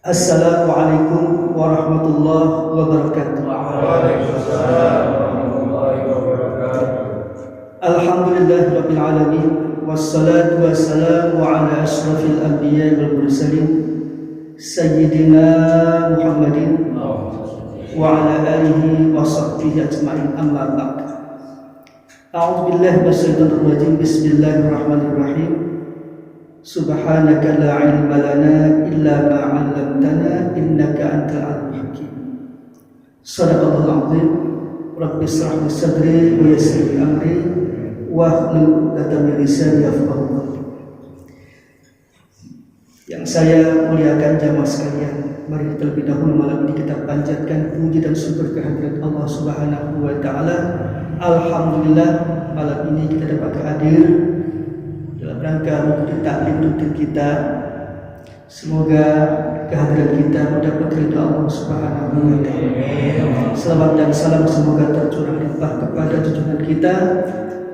Assalamualaikum warahmatullahi wabarakatuh. Waalaikumsalam warahmatullahi wabarakatuh. Alhamdulillahirabbil alamin wassalatu wassalamu ala asyrafil anbiya'i wal mursalin sayyidina Muhammadin wa ala alihi wa sahbihi ajma'in, amma ba'd. A'udzu billahi minasyaitonir rajim. Bismillahirrahmanirrahim. Subhanaka la ilma lana illa ma 'allamtana innaka antal alimul hakim. Shadaqallahul 'azim. Rabbi shrah li sadri wa yassir li amri wahlul 'uqdatam min lisani yafqahu qawli. Yang saya muliakan jamaah sekalian, mari terlebih dahulu malam ini kita panjatkan puji dan syukur kehadirat Allah Subhanahu wa taala. Alhamdulillah malam ini kita dapat hadir dalam rangka mengikuti taklim rutin kita. Semoga kehadiran kita mendapat ridha Allah Subhanahu wa taala. Selawat dan salam semoga tercurah limpah kepada junjungan kita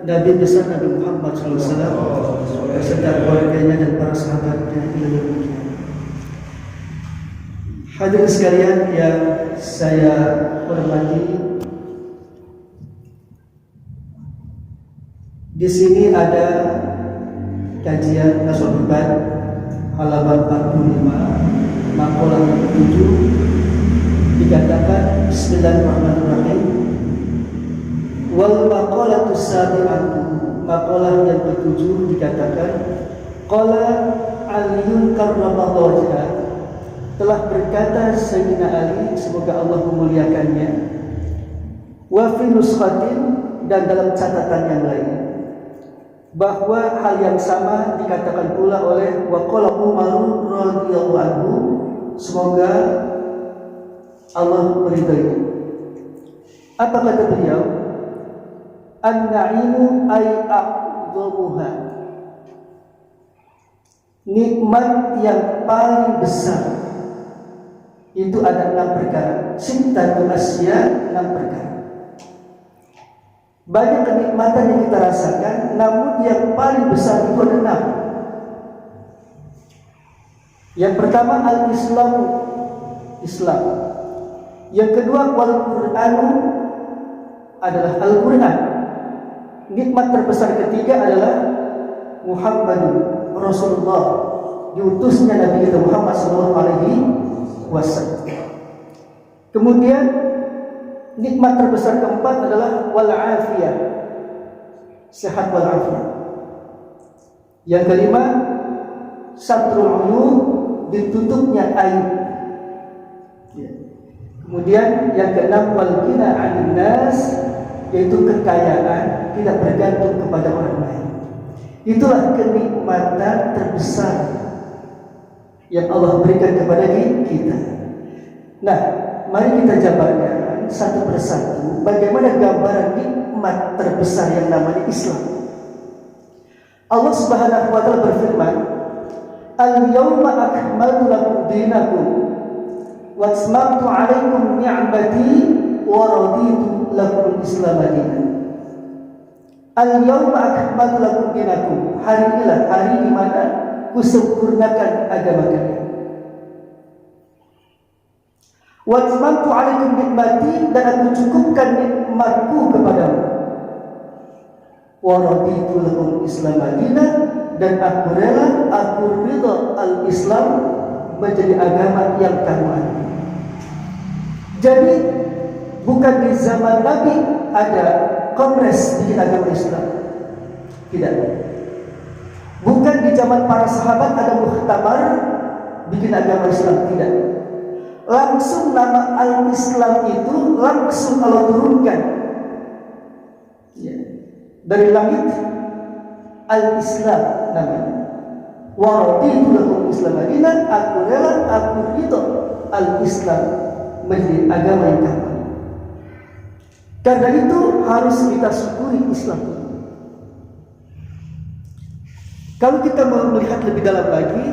Nabi besar Nabi Muhammad SAW beserta keluarganya dan para sahabatnya hingga yaumil qiyamah. Hadirin sekalian yang saya hormati, di sini ada kajian Nasul Ibad halaman 45 maqalah 7 dikatakan bismillahirrahmanirrahim. Wal maqalatu sabi'atu, maqalah yang ke-7 dikatakan qala Aliyun karramallahu wajhah, telah berkata Sayyidina Ali semoga Allah memuliakannya, wa fi nuskhatin, dan dalam catatan yang lain, bahwa hal yang sama dikatakan pula oleh waqala Umar radhiyallahu anhu, semoga Allah meridainya. Apa kata beliau? An-na'imu ay a'dhamuha, nikmat yang paling besar itu ada 6 perkara. Sittatul asya, 6 perkara. Banyak kenikmatan yang kita rasakan, namun yang paling besar itu ada 6. Yang pertama al-Islam, Islam. Yang kedua wal-Qur'anu, adalah Al-Quran. Nikmat terbesar ketiga adalah Muhammadun Rasulullah, diutusnya Nabi kita Muhammad SAW. Kemudian nikmat terbesar keempat adalah wal afiyah, sehat wal afiyah. Yang kelima satrul uyub, ditutupnya aib. Kemudian yang keenam wal ghina 'anil nas, yaitu kekayaan tidak bergantung kepada orang lain. Itulah kenikmatan terbesar yang Allah berikan kepada kita. Nah, mari kita jabarkan satu persatu bagaimana gambaran nikmat terbesar yang namanya Islam. Allah Subhanahu wa taala berfirman, "Al-yauma akmaltu lakum dinakum wa atmamtu 'alaikum ni'mati wa raditu lakum al-Islam dinan." Al-yauma akmaltu lakum dinakum, hari inilah hari di mana kusempurnakan agama kalian. Wa atmamtu 'alaikum ni'mati, dan aku cukupkan nikmatku kepadamu. Wa raditu lakum Islam dinan, dan aku rela, aku ridha al-Islam menjadi agama yang kamu anut. Jadi bukan di zaman Nabi ada kongres bikin agama Islam. Tidak. Bukan di zaman para sahabat ada muktamar bikin agama Islam. Tidak. Langsung nama al-Islam itu langsung Allah turunkan. Ya. Dari langit al-Islam namanya. Wa raditu lakum Islam madinah, aku rela, aku ridha al-Islam menjadi agama yang kamu. Karena itu harus kita syukuri Islam. Kalau kita mau melihat lebih dalam lagi,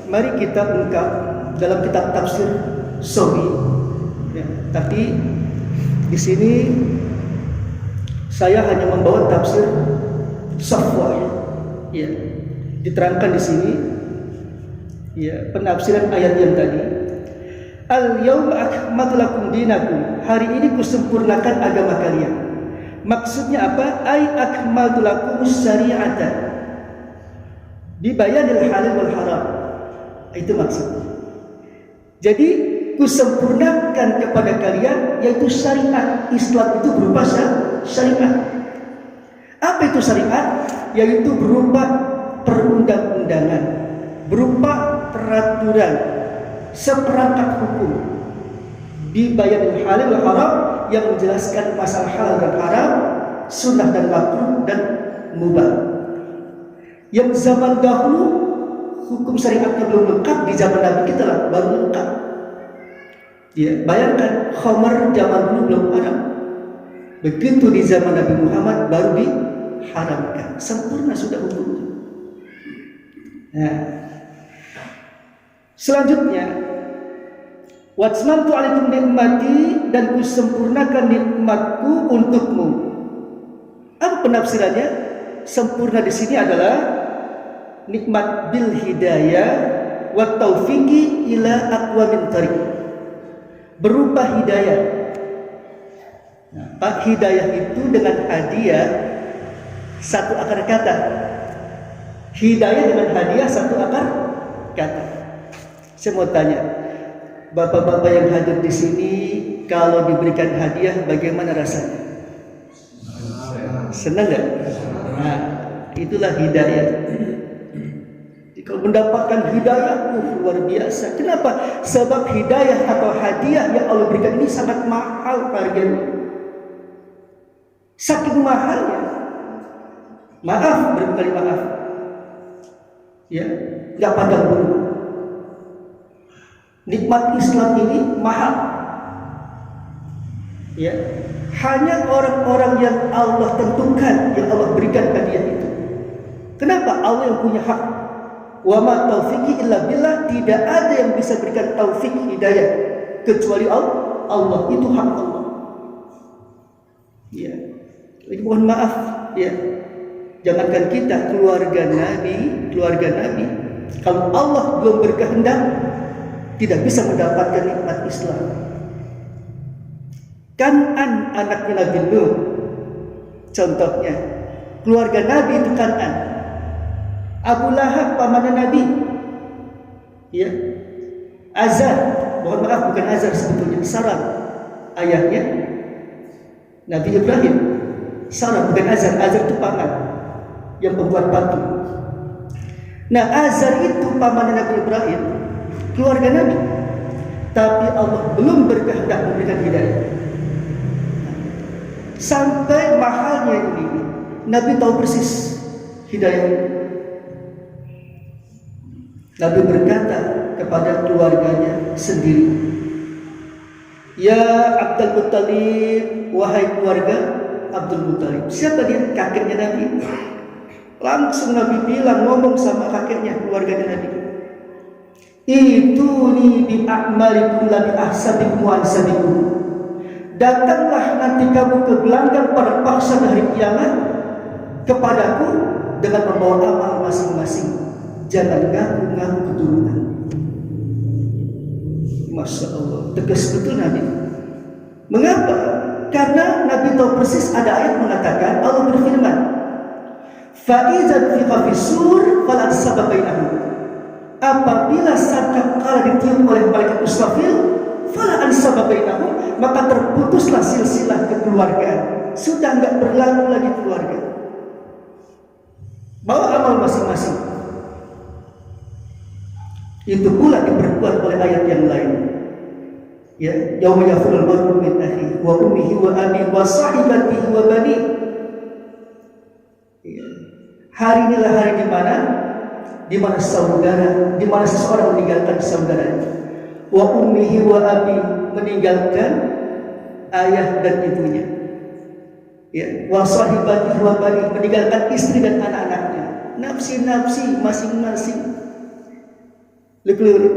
mari kita ungkap dalam kitab tafsir Sawi. Ya, tapi di sini saya hanya membawa tafsir Safwah. Ya, diterangkan di sini. Ya, penafsiran ayat yang tadi. Al-yawma akmaltu lakum dinakum. Hari ini kusempurnakan agama kalian. Maksudnya apa? Ai akmaltu lakum syari'ata. Dibayanil halal wal haram. Itu maksudnya. Jadi kusempurnakan kepada kalian yaitu syariat. Islam itu berupa syariat. Apa itu syariat? Yaitu berupa perundang-undangan, berupa peraturan, seperangkat hukum dibayanil halal wal haram yang menjelaskan masalah halal dan haram, sunnah dan makruh dan mubah. Yang zaman dahulu hukum syariatnya belum lengkap, di zaman Nabi kita lah baru lengkap. Ya, bayangkan khamar zaman dulu belum ada. Begitu di zaman Nabi Muhammad baru diharamkan. Sempurna sudah hukumnya. Nah, selanjutnya, watsmantu alaikum nikmati, dan kusempurnakan nikmatku untukmu. Apa penafsirannya? Sempurna di sini adalah nikmat bil hidayah wa taufiqi ila aqwamin thariq. Berupa hidayah. Nah, Pak, hidayah itu dengan hadiah satu akar kata. Hidayah dengan hadiah satu akar kata. Saya mau tanya, bapak-bapak yang hadir di sini, kalau diberikan hadiah, bagaimana rasanya? Senang nggak? Nah, itulah hidayah. Kalau mendapatkan hidayah, luar biasa. Kenapa? Sebab hidayah atau hadiah yang Allah berikan ini sangat mahal harganya. Saking mahalnya. Maaf, berkali maaf. Ya, nggak pandang bulu. Nikmat Islam ini mahal. Ya, hanya orang-orang yang Allah tentukan, yang Allah berikan hadiah itu. Kenapa? Allah yang punya hak. Wa ma taufiqi illa billah, tidak ada yang bisa berikan taufik hidayah kecuali Allah. Itu hak Allah. Ya. Jadi mohon maaf ya. Jangankan kita, keluarga Nabi, kalau Allah belum berkehendak, tidak bisa mendapatkan nikmat Islam. Kan'an anaknya Nabi Nuh, contohnya, keluarga Nabi itu Kan'an. Abu Lahab pamannya Nabi, ya. Azar, mohon maaf bukan Azar sebetulnya, Saram, ayahnya Nabi Ibrahim. Saram bukan Azar, Azar itu paman yang pembuat batu. Nah, Azar itu pamannya Nabi Ibrahim, keluarga Nabi, tapi Allah belum berkehendak memberikan hidayah. Sampai mahalnya ini, Nabi tahu persis hidayah ini. Nabi berkata kepada keluarganya sendiri, "Ya Abdul Muttalib, wahai keluarga Abdul Muttalib." Siapa dia? Kakeknya Nabi. Langsung Nabi bilang, ngomong sama kakeknya, keluarganya Nabi, "Ituni bi a'malikum la bi ahsabikum wa ansabikum." Datanglah nanti kamu ke gelanggang pada paksa hari kiamat kepadaku dengan membawa amal masing-masing. Jangan ngaku-ngaku keturunan. Masya Allah, tegas betul Nabi. Mengapa? Karena Nabi tahu persis ada ayat mengatakan, Allah berfirman, Fa'izan fi qafisur falan sababainahu. Apabila sangkakala ditiup oleh malaikat Israfil, falan sababainahu, maka terputuslah silsilah kekeluargaan. Sudah enggak berlaku lagi keluarga. Bawa amal masing-masing. Itu pula diperkuat oleh ayat yang lain. Ya, yauma yafirul mar'u min akhihi wa ummihi wa abihi wa sahibatihi wa banihi. Ya. Hari inilah hari di mana saudara, di mana seseorang meninggalkan saudaranya. Wa ummihi wa abihi, meninggalkan ayah dan ibunya. Ya, wa sahibatihi wa banihi, meninggalkan istri dan anak-anaknya. Nafsi-nafsi masing-masing. Likulli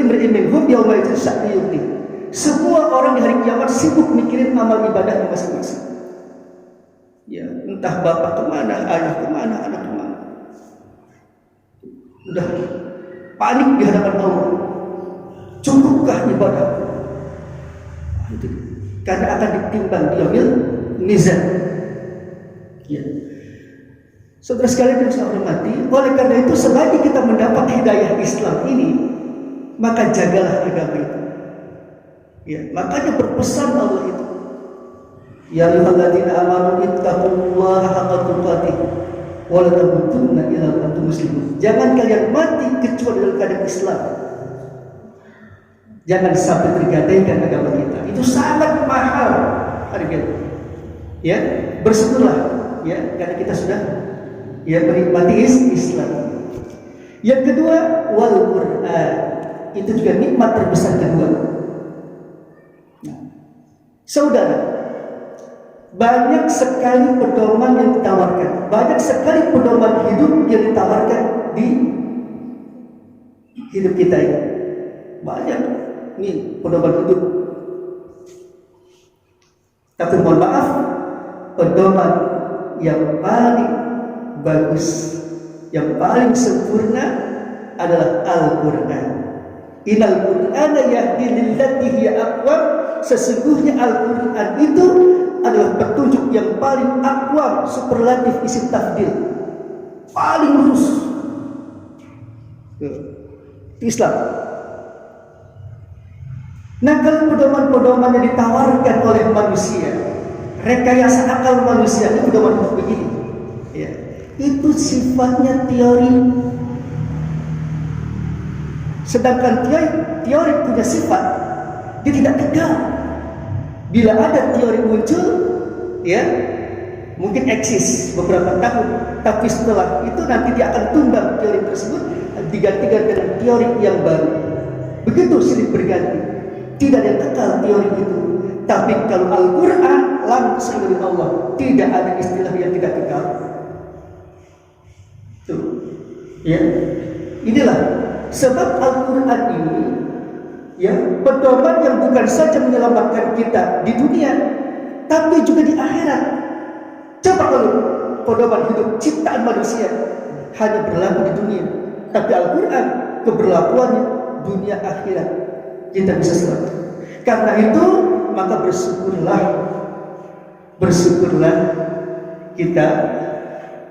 imri'in minhum yawma idzin sya'nun yughni. Semua orang di hari kiamat sibuk mikirin amal ibadahnya masing-masing. Ya, entah bapak kemana, ayah kemana, anak kemana. Udah panik di hadapan Allah. Cukupkah ibadah? Itu karena akan ditimbang di yaumil mizan. Ya. Saudara sekalian yang saya hormati, oleh karena itu selagi kita mendapat hidayah Islam ini, maka jagalah agama itu. Ya, makanya berpesan Allah itu. Ya ayyuhalladzina amanu ittaqullaha haqqa tuqatih wa la tamutunna illa wa antum muslimun. Jangan kalian mati kecuali dalam keadaan Islam. Jangan sampai tergadaikan agama kita. Itu sangat mahal harganya. Ya, bersyukurlah ya karena kita sudah menikmati Islam. Yang kedua, wal Quran. Itu juga nikmat terbesar kedua. Nah, saudara, banyak sekali pedoman yang ditawarkan, banyak sekali pedoman hidup yang ditawarkan di hidup kita ini. Banyak nih pedoman hidup. Tapi mohon maaf, pedoman yang paling bagus, yang paling sempurna adalah Al-Quran. Innal Qur'ana yahdi lillati hiya aqwam. Sesungguhnya Al-Quran itu adalah petunjuk yang paling aqwam, superlatif isim tafdil, paling lurus. Islam. Nah, kalau pedoman-pedoman yang ditawarkan oleh manusia, rekayasa akal manusia, ini pedoman begini, ya, itu sifatnya teori. Sedangkan teori punya sifat, dia tidak kekal. Bila ada teori muncul, ya, mungkin eksis beberapa tahun, tapi setelah itu nanti dia akan tumbang teori tersebut, digantikan dengan teori yang baru. Begitu silih berganti. Tidak ada yang kekal teori itu. Tapi kalau Al-Quran langsung dari Allah, tidak ada istilah yang tidak kekal. Tuh, ya, inilah sebab Al-Quran ini, ya, pedoman yang bukan saja menyelamatkan kita di dunia, tapi juga di akhirat. Coba kalau pedoman hidup ciptaan manusia hanya berlaku di dunia, tapi Al-Quran keberlakuannya dunia akhirat, kita bisa selamat. Karena itu maka bersyukurlah kita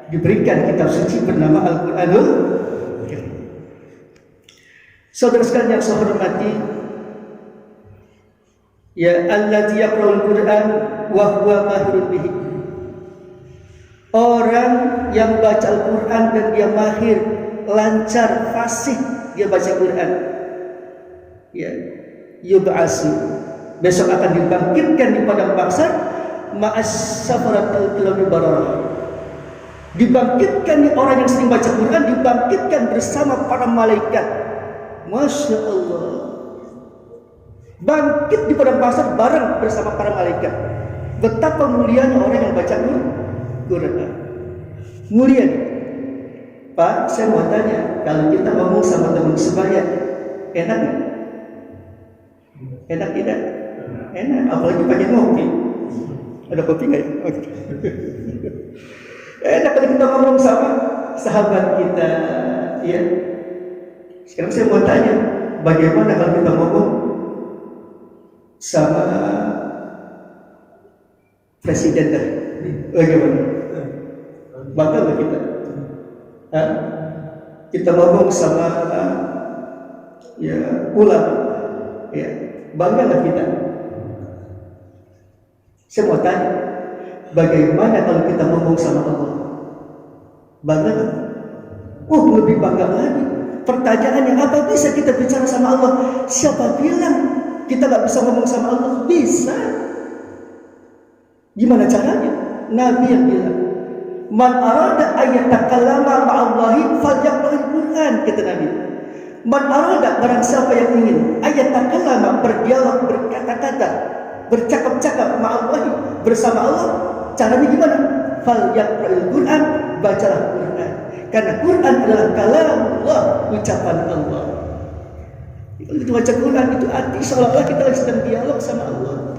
diberikan kitab suci bernama Al-Quranul Karim. Saudara sekalian yang saya hormati, ya, allazi yaqra'ul Qur'an wa huwa mahirun bihi. Orang yang baca Al-Quran dan dia mahir, lancar, fasih dia baca Quran, ya, yub'asu, besok akan dibangkitkan di padang mahsyar ma'as safaratil kiramil bararah. Dibangkitkan nih orang yang sering baca Quran, dibangkitkan bersama para malaikat. Masya Allah, bangkit di padang mahsyar bareng bersama para malaikat. Betapa mulianya orang yang baca Quran. Mulia. Pak, saya mau tanya, kalau kita ngomong sama teman sebaya, enak nggak? Enak tidak? Enak, apalagi pakai ngopi. Ada kopi nggak ya? Okay. Enak kalau kita ngomong sama sahabat kita, ya. Sekarang saya mau tanya, bagaimana kalau kita ngomong sama presiden dah? Bagaimana? Bangga nggak kita? Hah? Kita ngomong sama ya ulama, ya bangga nggak kita? Saya mau tanya, bagaimana kalau kita ngomong sama Allah? Bangga nggak? Lebih bangga lagi. Pertanyaannya, apa bisa kita bicara sama Allah? Siapa bilang kita nggak bisa ngomong sama Allah? Bisa. Gimana caranya? Nabi yang bilang, man arada ayatakallama ma'allahi falyaqra'il Qur'an, kata Nabi. Man arada, barang siapa yang ingin ayatakallama, berdialog, berkata-kata, bercakap-cakap ma'allahi, bersama Allah, caranya gimana? Falyaqra'il Qur'an, bacalah Qur'an. Karena Quran adalah kalamullah, ucapan Allah. Kalau kita baca Quran itu arti seolah-olah kita lagi sedang dialog sama Allah,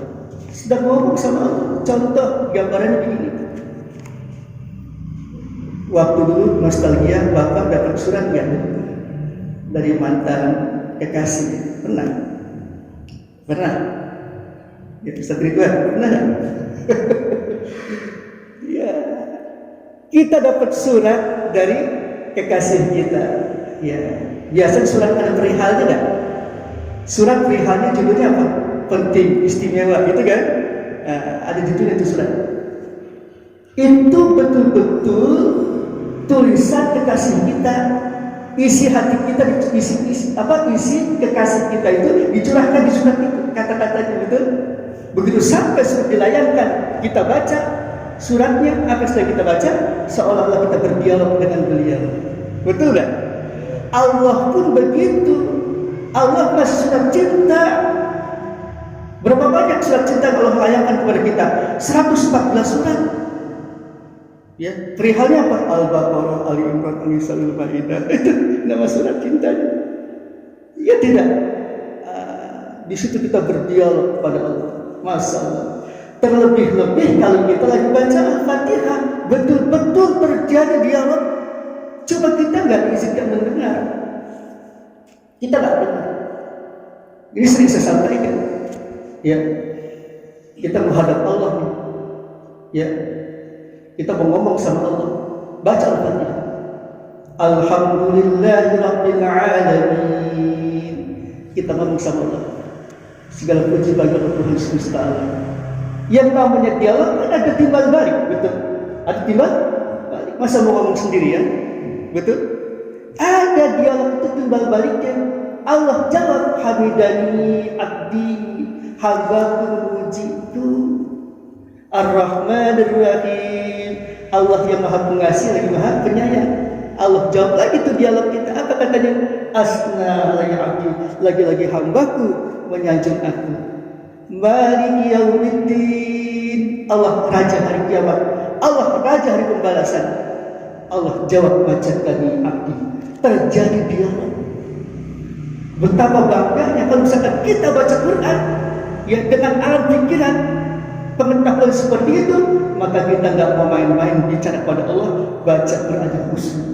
sedang ngomong sama Allah. Contoh gambarannya begini. Waktu dulu nostalgia, bapak dapat surat ya dari mantan kekasih. Pernah? Ya, Ustaz Ridwan, pernah nggak? Ya, kita dapat surat dari kekasih kita. Ya, biasa surat ada perihalnya enggak? Surat perihalnya judulnya apa? Penting, istimewa, gitu kan? Ada judulnya itu surat. Itu betul-betul tulisan kekasih kita, isi hati kita, isi kekasih kita itu dicurahkan di surat itu, kata-katanya, betul? Begitu sampai surat dilayangkan, kita baca suratnya, apa setelah kita baca, seolah-olah kita berdialog dengan beliau. Betul enggak? Allah pun begitu. Allah masih surat cinta. Berapa banyak surat cinta yang Allah layangkan kepada kita? 114 surat. Ya, perihalnya apa? Al-Baqarah, Ali Imran, An-Nisa, Al-Maidah. Itu nama surat cintanya. Ya tidak. Di situ kita berdialog pada Allah. Masya Allah. Terlebih-lebih kalau kita lagi baca Al-Fatihah, betul-betul terjadi dialog. Coba kita nggak diizinkan mendengar, kita nggak dengar. Ini sering saya sampaikan. Ya, kita menghadap Allah, ya, kita mau ngomong sama Allah, baca Al-Fatihah. Alhamdulillahirabbil alamin. Kita ngomong sama Allah. Segala puji bagi Allah Tuhan semesta alam. Yang namanya dialog kan ada timbal balik, betul? Ada timbal balik. Masa mau ngomong sendirian, betul? Ada dialog itu timbal baliknya. Allah jawab, hamidani abdi, hambaku memujiku, Ar-Rahmanir Rahim. Allah yang maha pengasih lagi maha penyayang. Allah jawab lagi itu dialog kita. Apa katanya? Asna alayya abdi, lagi-lagi hambaku menyanjung aku. Maliki yaumiddin, Allah raja hari kiamat, Allah raja hari pembalasan. Allah jawab wajadani abdi. Terjadi dialog. Betapa bangganya kalau misalkan kita baca Quran ya dengan alam pikiran, pengetahuan seperti itu, maka kita nggak mau main-main bicara pada Allah, baca Quran yang khusyuk.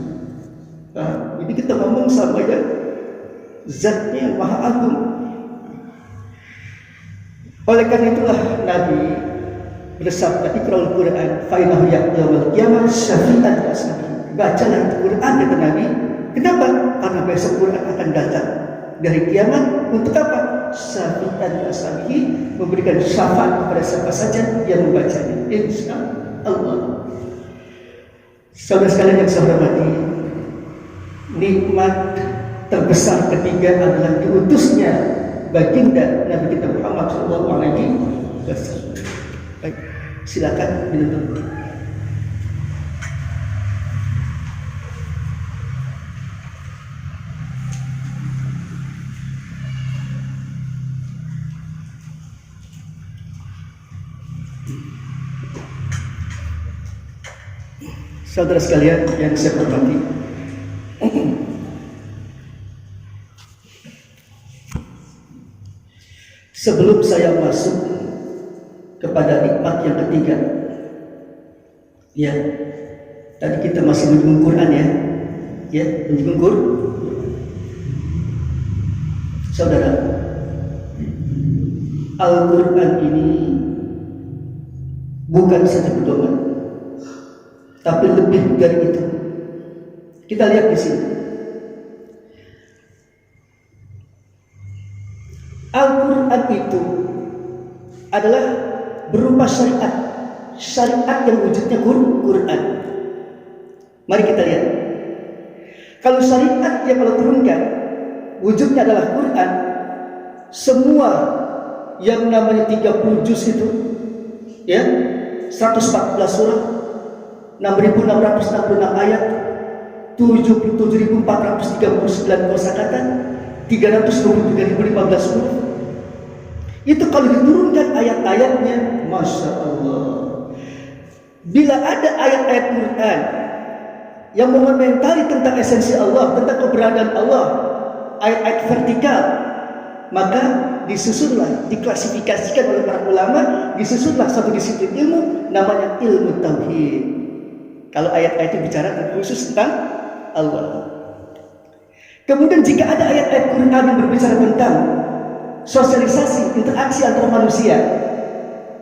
Ini kita ngomong sama ya Zatnya yang Maha Agung. Oleh karena itulah Nabi bersabda, Iqra'ul Quran fa innahu yawmal qiyamah syafi'an ashabi. Bacalah Quran, kata Nabi. Kenapa? Karena besok Quran akan datang dari kiamat untuk apa? Syafi'an ashabi, memberikan syafaat kepada siapa saja yang membacanya. Insya Allah. Saudara sekalian yang saya hormati, nikmat terbesar ketiga adalah diutusnya baginda Nabi kita Muhammad SAW. Baik, silakan duduk. Saudara sekalian yang saya hormati, sebelum saya masuk kepada nikmat yang ketiga, ya, tadi kita masih menyinggung Quran ya, menyinggung Quran. Saudara, Al-Quran ini bukan saja pedoman, Tapi lebih dari itu. Kita lihat di sini. Al-Quran itu adalah berupa syariat. Syariat yang wujudnya Quran. Mari kita lihat. Kalau syariat yang kalau turunkan wujudnya adalah Quran, semua yang namanya 30 juz itu, ya, 114 surah, 6.666 ayat, 77.439 kosakata, 323.015 huruf. Itu kalau diturunkan ayat-ayatnya, Masya Allah. Bila ada ayat-ayat Quran yang mengomentari tentang esensi Allah, tentang keberadaan Allah, ayat-ayat vertikal, maka disusunlah, diklasifikasikan oleh para ulama, disusunlah satu disiplin ilmu namanya ilmu tauhid. Kalau ayat-ayat itu bicara khusus tentang Allah. Kemudian jika ada ayat-ayat Quran yang berbicara tentang sosialisasi, interaksi antara manusia,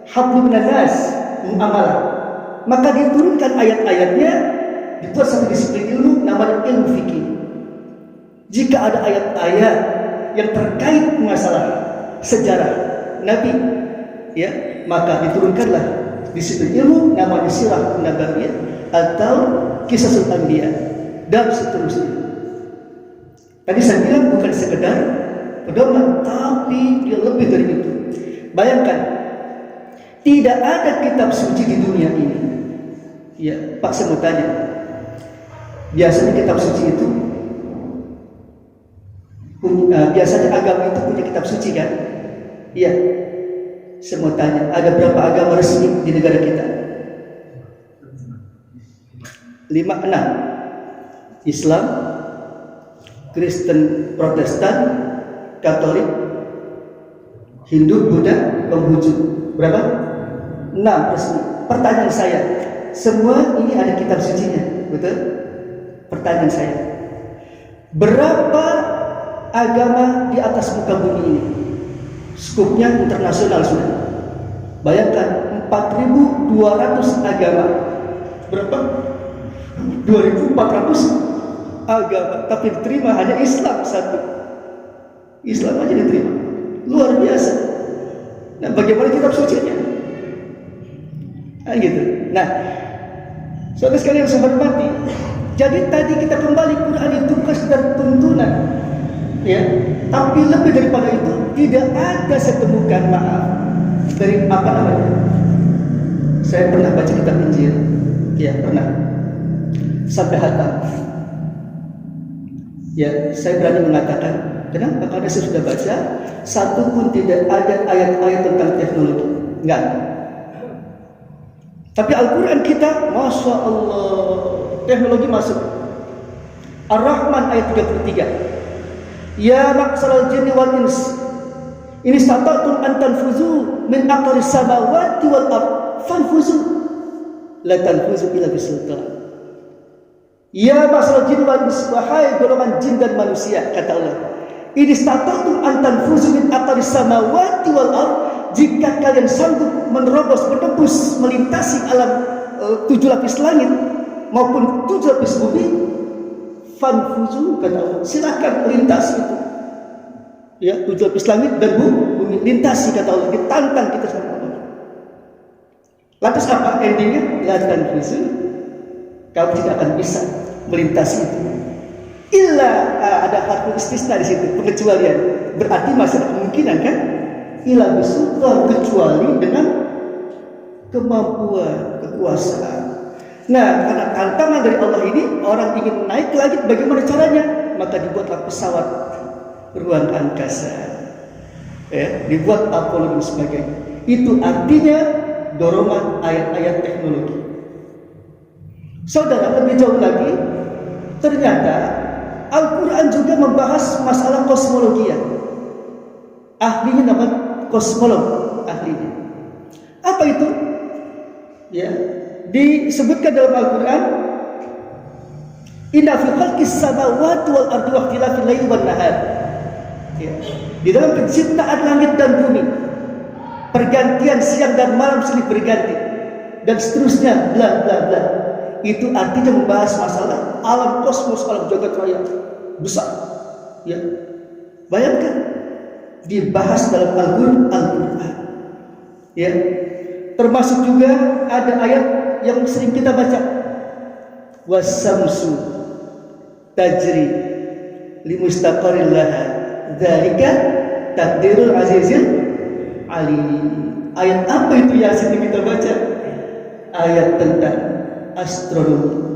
hablum minan nas, muamalah, maka diturunkan ayat-ayatnya, dibuat satu disiplin ilmu namanya ilmu fikih. Jika ada ayat-ayat yang terkait masalah sejarah Nabi, ya, maka diturunkanlah disiplin ilmu namanya sirah nabawiyah atau kisasul anbiya dan seterusnya. Tadi saya bilang bukan sekedar pedoman, tapi dia lebih dari itu. Bayangkan, tidak ada kitab suci di dunia ini. Ya, Pak, saya mau tanya. Biasanya kitab suci itu, biasanya agama itu punya kitab suci kan? Iya. Saya mau tanya, ada berapa agama resmi di negara kita? 5, 6. Islam, Kristen, Protestan, Katolik, Hindu, Buddha, Konghucu. Berapa? 6 resmi. Pertanyaan saya, semua ini ada kitab sucinya, betul? Pertanyaan saya, berapa agama di atas muka bumi ini? Skupnya internasional sudah. Bayangkan 4.200 agama. Berapa? 2.400 agama, tapi diterima hanya Islam satu. Islam aja diterima. Luar biasa. Nah, bagaimana kitab sucinya? Nah, gitu. Nah, saudara sekalian saya hormati. Jadi tadi kita kembali, Quran itu bukan sekedar tuntunan, ya, tapi lebih daripada itu. Tidak ada saya temukan, maaf, dari apa namanya? Saya pernah baca kitab Injil, ya pernah, sampai hatam. Ya, saya berani mengatakan, kenapa? Karena saya sudah baca, satu pun tidak ada ayat-ayat tentang teknologi, enggak. Tapi Al-Quran kita, Masya Allah, teknologi masuk. Ar-Rahman ayat 33. Ya ma'saral jinni wal ins, in istata'tum an tanfuzu min aqtaris samawati wal ard fanfuzu la tanfuzu illa bisultan. Ya ma'saral jinni wal ins, wahai golongan jin dan manusia, kata Allah, in istata'tum an tanfuzu min aqtaris samawati wal ard, jika kalian sanggup menerobos, menembus, melintasi alam 7 lapis langit maupun 7 lapis bumi, fanfuzu, kata Allah, silakan lintasi itu. Ya, 7 lapis langit dan bumi, lintasi, kata Allah, ditantang kita sama Allah. Lantas apa endingnya? La tanfuzu, kamu tidak akan bisa melintasi itu. Illa, ada harfu istisna di situ, pengecualian. Berarti masih ada kemungkinan kan? Illa bisultan, kecuali dengan kemampuan, kekuasaan. Nah, karena tantangan dari Allah ini, orang ingin naik ke langit, bagaimana caranya? Maka dibuatlah pesawat ruang angkasa, ya, dibuat Apollo dan sebagainya. Itu artinya dorongan ayat-ayat teknologi. Saudara, lebih jauh lagi, ternyata Al-Quran juga membahas masalah kosmologi. Ahlinya namanya kosmolog, ahlinya. Apa itu? Ya, disebutkan dalam Al-Quran, inna fi khalqis samawati wal ardi wa ikhtilafil laili wan nahar. Ya, di dalam penciptaan langit dan bumi, pergantian siang dan malam silih berganti, dan seterusnya, bla bla bla. itu artinya membahas masalah alam kosmos, alam jagat raya besar. Ya, bayangkan dibahas dalam Al-Quran. Ya, termasuk juga ada ayat yang sering kita baca, wasamsu tajri limustaqarrin laha dzalika takdirul azizil alim. Ayat apa itu yang sering kita baca? Ayat tentang astronomi.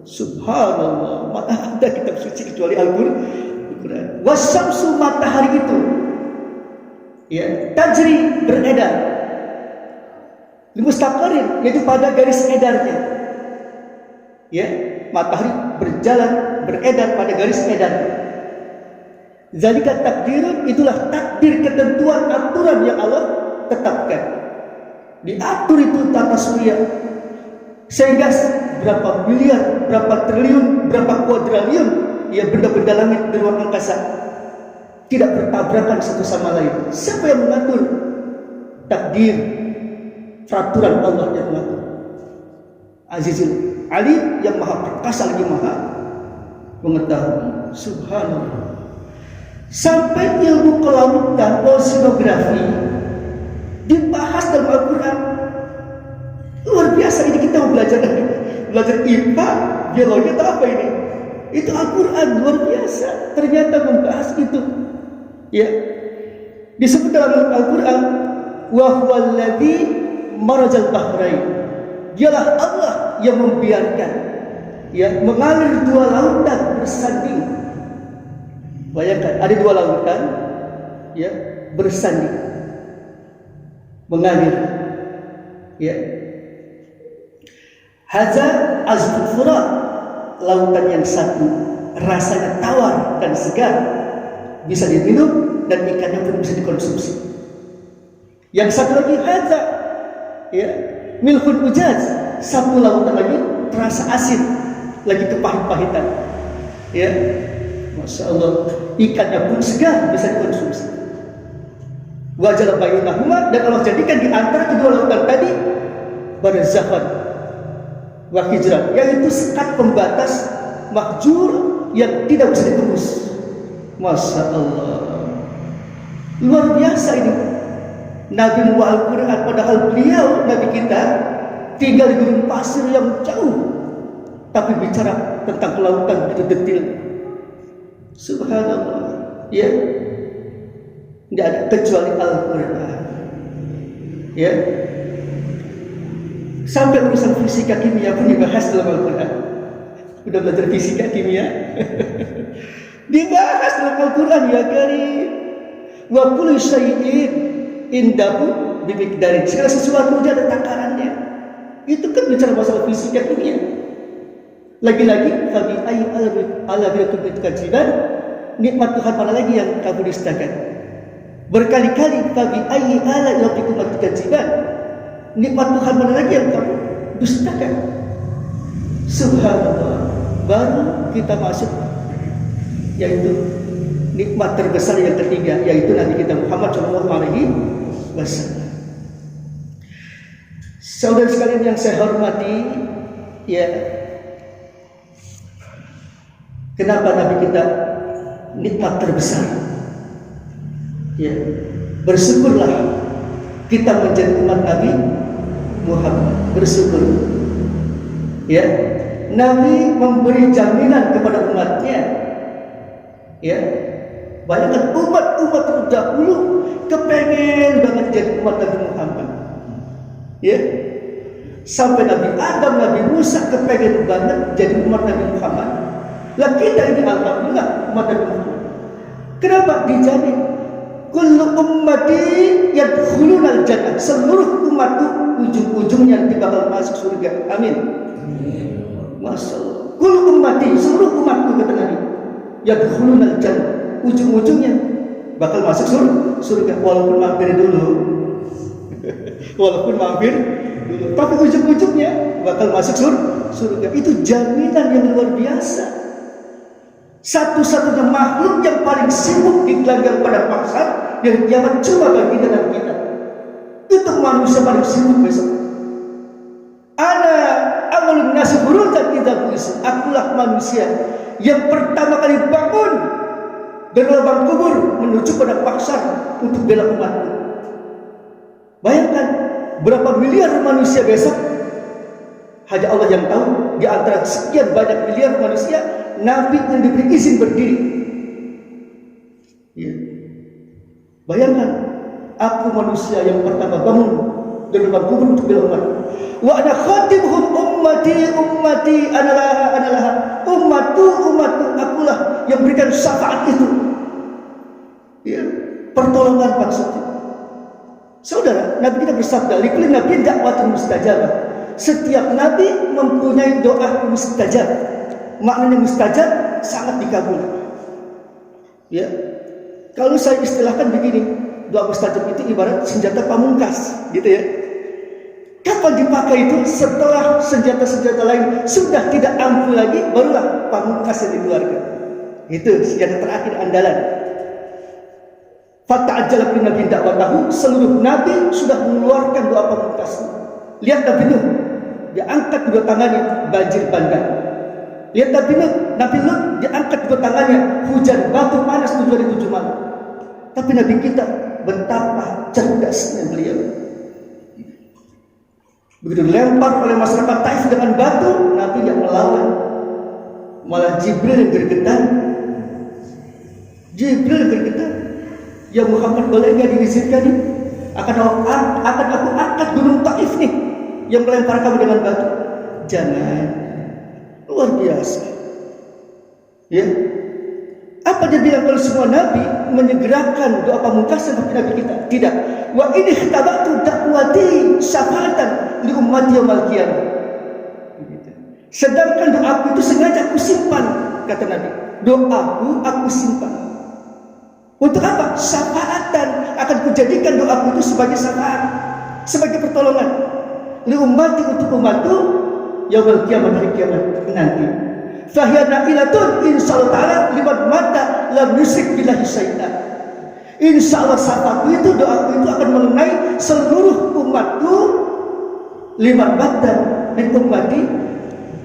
Subhanallah, mana ada kitab suci kecuali Al-Quran. Wasamsu, matahari itu, ya, tajri, beredar, limustaqarrin, yaitu pada garis edarnya. Ya, matahari berjalan, beredar pada garis edarnya. Zalika takdirun, itulah takdir, ketentuan, aturan yang Allah tetapkan. Diatur itu tata surya, sehingga berapa miliar, berapa triliun, berapa kuadriliun, ya, benda-benda langit di ruang angkasa tidak bertabrakan satu sama lain. Siapa yang mengatur? Takdir, peraturan Allah yang mengatur. Azizul Alim, yang maha perkasa lagi maha mengetahui. Subhanallah. Sampai ilmu kelautan, oceanografi dibahas dalam Al-Quran. Luar biasa ini, kita mau belajar IPA, biologi atau apa ini? Itu Al-Quran, luar biasa. Ternyata membahas itu. Ya, disebut dalam Al-Quran, wa huwallazi marajal bahrain. Dialah Allah yang membiarkan, ya, mengalir dua lautan bersanding. Bayangkan, ada dua lautan, ya, bersanding, mengalir. Ya, Hadza azbul furat, lautan yang satu rasanya tawar dan segar, bisa diminum dan ikannya pun bisa dikonsumsi. Yang satu lagi hadza, ya, milhun ujaz, satu lautan lagi terasa asin, lagi kepahit-pahitan. Ya, Masya Allah, ikannya pun segar, bisa dikonsumsi. Wajal bainahuma, dan Allah jadikan di antara kedua lautan tadi barzakhan wa hijran, yaitu sekat pembatas mahjur yang tidak bisa ditembus. Masya Allah, luar biasa ini. Nabi membawa Al-Quran, padahal beliau, Nabi kita, tinggal di gurun pasir yang jauh, tapi bicara tentang kelautan begitu detail. Subhanallah, ya, tidak ada kecuali Al-Quran. Ya, sampai urusan fisika kimia pun dibahas dalam Al-Quran. Udah belajar fisika kimia? Dibahas dalam Al-Quran, ya karim. Wa kullu syai'in indahu bimiqdarin. Segala sesuatu ada takarannya. Itu kan bicara masalah fisika kimia. Lagi-lagi, fabi ayyi alamin tukadziban, nikmat Tuhan mana lagi yang kamu dustakan? Berkali-kali, fabi ayyi alamin tukadziban, nikmat Tuhan mana lagi yang kamu dustakan? Subhanallah. Baru kita masuk, yaitu nikmat terbesar yang ketiga, yaitu Nabi kita Muhammad SAW. Saudara sekalian yang saya hormati, ya, kenapa Nabi kita nikmat terbesar? Ya, bersyukurlah kita menjadi umat Nabi Muhammad. Bersyukur. Ya, Nabi memberi jaminan kepada umatnya. Ya, bayangkan umat-umat terdahulu kepengen banget jadi umat Nabi Muhammad. Ya, sampai Nabi Adam, Nabi Musa kepengen banget jadi umat Nabi Muhammad. Lah kita ini alhamdulillah umat Nabi Muhammad. Kenapa dijamin? Kullu ummati yadkhulunal jannah. Seluruh umatku ujung-ujungnya bakal masuk surga. Amin. Masya Allah. Kullu ummati, seluruh umatku kata Nabi, yadkhulunal jannah, ujung-ujungnya bakal masuk surga, walaupun mampir dulu. Walaupun mampir dulu, tapi ujung-ujungnya bakal masuk surga. Itu jaminan yang luar biasa. Satu-satunya makhluk yang paling sibuk di gelanggang pada pasar yang kiamat cuma bagi dalam kita. Itu manusia paling sibuk besok. Ana awalun nasi idza bu'is, akulah manusia yang pertama kali bangun dari lubang kubur menuju pada pasar untuk bela umatku. Bayangkan berapa miliar manusia besok, hanya Allah yang tahu. Di antara sekian banyak miliar manusia, Nabi yang diberi izin berdiri. Ya. Bayangkan, aku manusia yang pertama bangun dari lubang kubur untuk bela umatku. Wa ana khatibuhum ummati analaha ummatu akulah yang berikan syafaat itu. Ya, pertolongan maksudnya. Saudara, Nabi kita bersabda, likulli nabiyyin da'watun mustajabah. Setiap nabi mempunyai doa mustajab. Maknanya mustajab, sangat dikabul. Ya. Kalau saya istilahkan begini, doa mustajab itu ibarat senjata pamungkas, gitu ya. Kapan dipakai itu? Setelah senjata-senjata lain sudah tidak ampuh lagi, barulah pamungkas yang dikeluarkan. Itu senjata terakhir andalan. Fata'ajjala bin nabi da'watahu, seluruh nabi sudah mengeluarkan doa pamungkasnya. Lihat Nabi Nuh, dia angkat kedua tangannya, banjir bandang. Lihat Nabi Nuh, dia angkat kedua tangannya, hujan batu panas 7 hari 7 malam. Tapi Nabi kita, betapa cerdasnya beliau. Begitu dilempar oleh masyarakat Taif dengan batu, Nabi yang melawan. Malah Jibril yang bergetar. Ya Muhammad, boleh nggak diizinkan nih? Akan aku angkat gunung Taif nih yang melempar kamu dengan batu. Jangan. Luar biasa. Ya. Apa dia bilang kalau semua nabi menyegerakan doa pamungkas seperti nabi kita? Tidak. Wa ini ikhtabatu dakwati syafa'atan li ummati yaumil qiyamah. Sedangkan doaku itu sengaja aku simpan, kata Nabi. Doaku aku simpan. Untuk apa? Syafaatan. Akan kujadikan doaku itu sebagai syafaat, sebagai pertolongan. Li ummati, untuk umatku, yaumil qiyamah, hari kiamat nanti. Fahiya na'ilatun insyaallah ta'ala liman mata lam yusyrik billahi syai'an. Insyaallah syafaatku itu, doaku itu akan mengenai seluruh umatku, liman mata min ummati,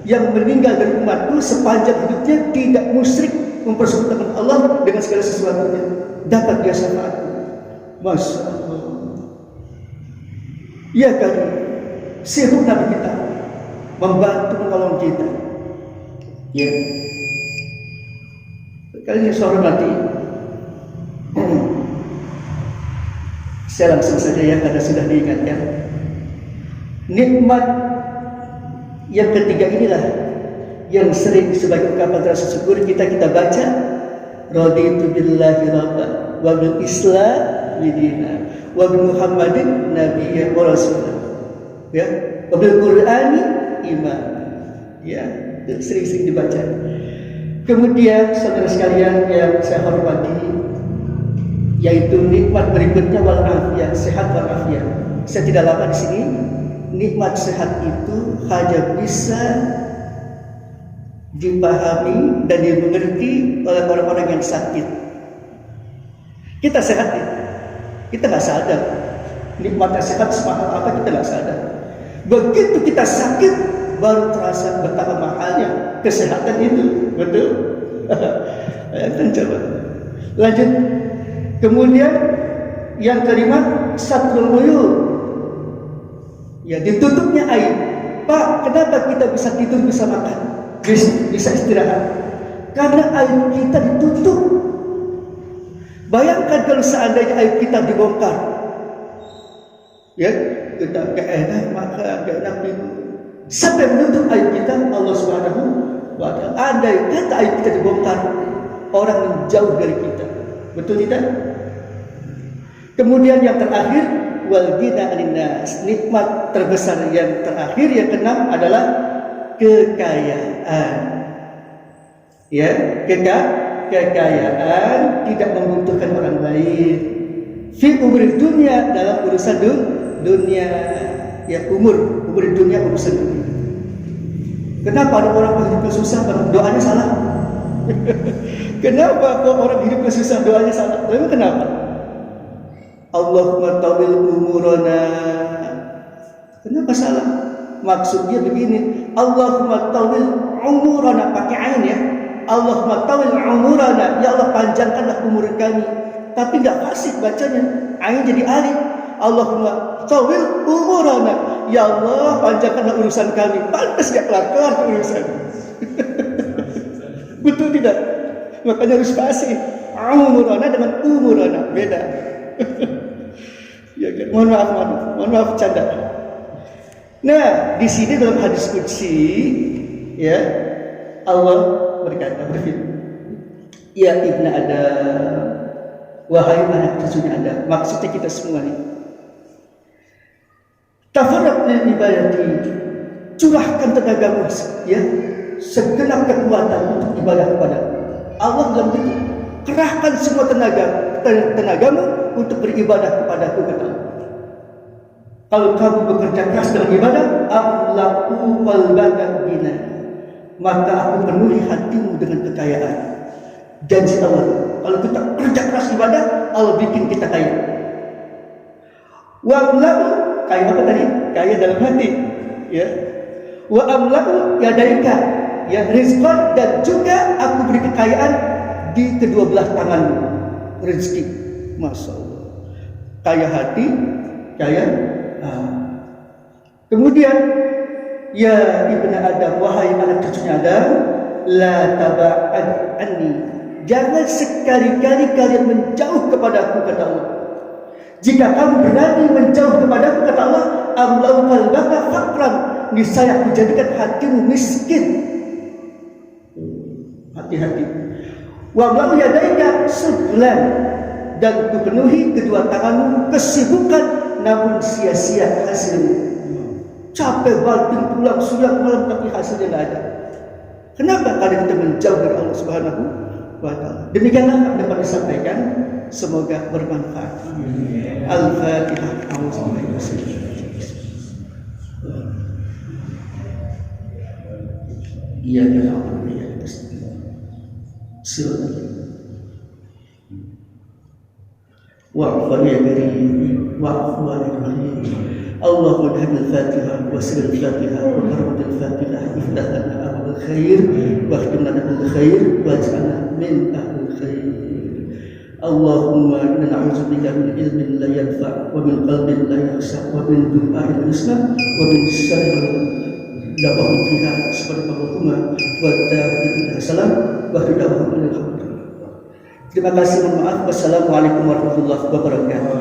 yang meninggal dari umatku sepanjang hidupnya tidak musyrik mempersekutukan Allah dengan segala sesuatunya, dapat dia syafaatku. Masya Allah. Ya kan, sibuk Nabi kita membantu menolong kita. Ya. Kali ini saya hormati. Saya langsung saja ya, karena sudah diingatkan. Nikmat yang ketiga inilah yang sering sebagai ungkapan rasa syukur kita baca, raditu billahi rabban wa bil islam dina wa bi muhammadin nabiyyan wa rasulah, ya, wa bil qur'ani iman, ya, itu sering-sering dibaca. Kemudian saudara sekalian yang saya hormati, yaitu nikmat berikutnya wal afiyah, sehat wal afiyah. Saya tidak lama di sini. Nikmat sehat itu hanya bisa dipahami dan dimengerti oleh orang-orang yang sakit. Kita sehat ya, kita nggak sadar nikmatnya sehat semahal apa, kita nggak sadar. Begitu kita sakit baru terasa betapa mahalnya kesehatan itu, betul? Ayo coba lanjut. Kemudian yang kelima, satrul uyub, ya, ditutupnya aib. Pak, kenapa kita bisa tidur, bisa makan, bisa istirahat? Karena aib kita ditutup. Bayangkan kalau seandainya aib kita dibongkar, ya, kita gak enak makan, gak enak tidur, sampai menutup aib kita. Allah Subhanahu wa ta'ala, andai kata aib kita dibongkar, orang menjauh dari kita, betul tidak? Kemudian yang terakhir, wal ghina 'anil nas, nikmat terbesar yang terakhir, yang keenam adalah kekayaan. Ya, kekayaan tidak membutuhkan orang lain. Fi umur dunia, dalam urusan dunia, ya, umur dunia, urusan dunia. Kenapa ada orang hidupnya susah, doanya salah? Kenapa kok orang hidupnya susah, doanya salah? Lalu kenapa? Allahumma tawil umurana. Kenapa salah? Maksudnya begini, Allahumma tawil umurana, pakai ain ya. Allahumma tawil umurana, ya Allah panjangkanlah umur kami. Tapi enggak fasih bacanya, ain jadi alif. Allahumma tawil umurana, ya Allah panjangkanlah urusan kami. Pantas enggak kelar-kelar urusan. Betul tidak? Makanya harus fasih. Umurana dengan umurana beda. Ya, mohon maaf canda. Nah, di sini dalam hadis qudsi ya, Allah berkata ya ibnu Adam, wahai anak cucunya Adam, maksudnya kita semua nih. Tafarraq lil ibadati, curahkan tenagamu ya, segenap kekuatan untuk ibadah kepada Allah dalam itu. Kerahkan semua tenagamu untuk beribadah kepadaku, kata Allah. Kalau kamu bekerja keras dalam ibadah, amla'u qalbaka bina, maka aku penuhi hatimu dengan kekayaan. Janji Allah, kalau kita kerja keras ibadah, Allah bikin kita kaya. Wa amla'u, kaya apa tadi? Kaya dalam hati, ya. Wa amla'u yadaika, ya, rizqan, dan juga aku beri kekayaan di kedua belah tanganmu, rezeki. Masya Allah, kaya hati, kaya. Kemudian ya ibnu Adam, wahai anak cucunya Adam, la taba'ad anni, jangan sekali-kali kalian menjauh kepadaku, kata Allah. Jika kamu berani menjauh kepadaku, kata Allah, amlau qalbaka faqran, niscaya aku jadikan hatimu miskin. Hati-hati. Wa ma yadaika sudlan, dan kupenuhi kedua tanganmu kesibukan namun sia-sia hasilmu. Capek banting pulang siang malam tapi hasilnya tidak ada. Kenapa? Karena kita menjauh dari Allah Subhanahu wa Ta'ala. Demikianlah yang dapat disampaikan, semoga bermanfaat. Al-Fatihah. Iya ya Allah, iya wa'fu ya karim, wa'fu ya rahim. Allahumma bihadil Fatihah wa sirril Fatihah wa hurmatil Fatihah iftah lana abwabal khair wa khtim lana bil khair waj'alna min ahli khair. Allahumma inna na'udzubika min ilmin la yanfa' wa min qalbin la yakhsha wa min du'ain yusma wa min syarri da'wahum fiha subhanakallahumma wa ta'ala salam wa ridawahum alhamdulillah. Terima kasih, mohon maaf. Wassalamualaikum warahmatullahi wabarakatuh.